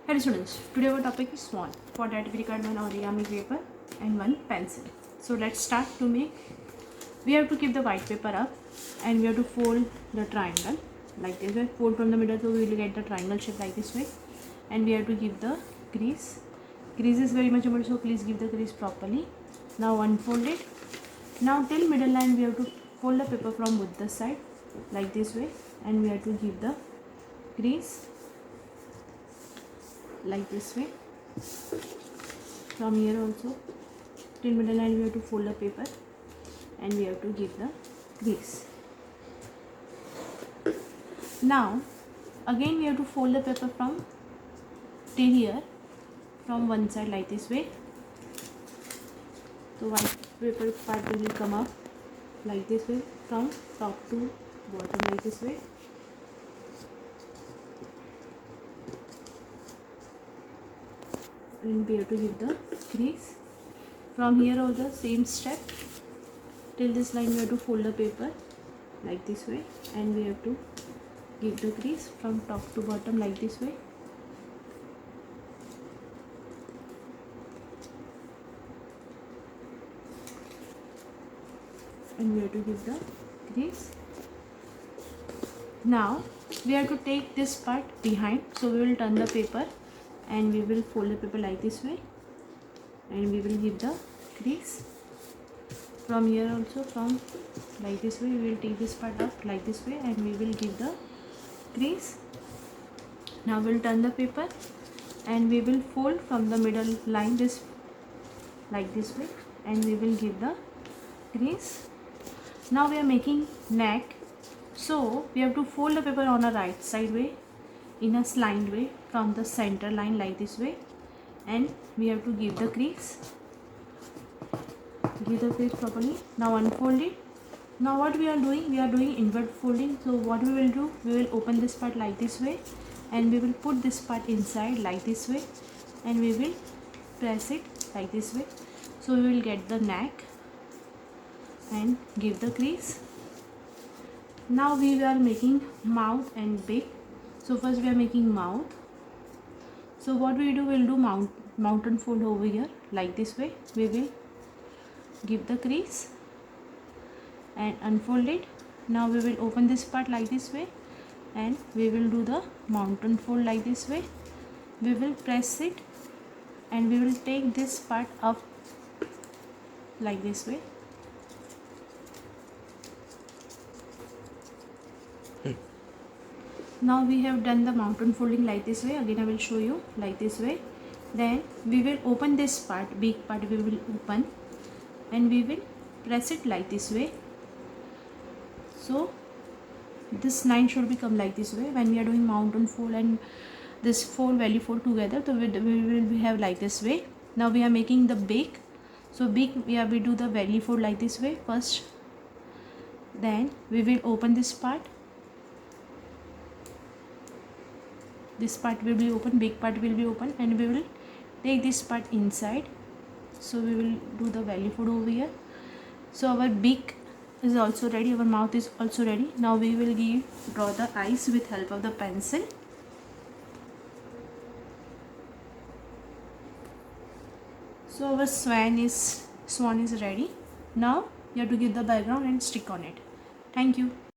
Hello students, today our topic is swan. For that we require one origami paper and one pencil. So let's start to make. We have to keep the white paper up and we have to fold the triangle like this way. Fold from the middle, so we will get the triangle shape like this way. And we have to give the crease. Crease is very much important, so please give the crease properly. Now unfold it. Now till middle line we have to fold the paper from both the side like this way, and we have to give the crease like this way. From here also till middle line we have to fold the paper and we have to give the crease. Now again we have to fold the paper from till here from one side like this way. So white paper part will come up like this way from top to bottom like this way. And we have to give the crease. From here also same step till this line we have to fold the paper like this way and we have to give the crease from top to bottom like this way. And we have to give the crease. Now we have to take this part behind, so we will turn the paper and we will fold the paper like this way and we will give the crease. From here also from like this way we will take this part up like this way and we will give the crease. Now we will turn the paper and we will fold from the middle line this like this way and we will give the crease. Now we are making neck, so we have to fold the paper on a right side way in a slant way from the center line like this way and we have to give the crease. Give the crease properly. Now unfold it. Now what we are doing? We are doing inward folding. So what we will do? We will open this part like this way and we will put this part inside like this way and we will press it like this way. So we will get the neck and give the crease. Now we are making mouth and beak. So first we are making mouth. So what we do? We'll do mountain fold over here like this way. We will give the crease and unfold it. Now we will open this part like this way and we will do the mountain fold like this way. We will press it and we will take this part up like this way. Now we have done the mountain folding like this way. Again I will show you like this way. Then we will open this part, big part we will open and we will press it like this way. So this line should become like this way. When we are doing mountain fold and this fold, value fold together, so we will have like this way. Now we are making the beak. So beak we do the value fold like this way first. Then we will open this part. This part will be open, big part will be open and we will take this part inside. So we will do the value fold over here. So our beak is also ready, our mouth is also ready. Now we will draw the eyes with help of the pencil. So our swan is ready. Now you have to give the background and stick on it. Thank you.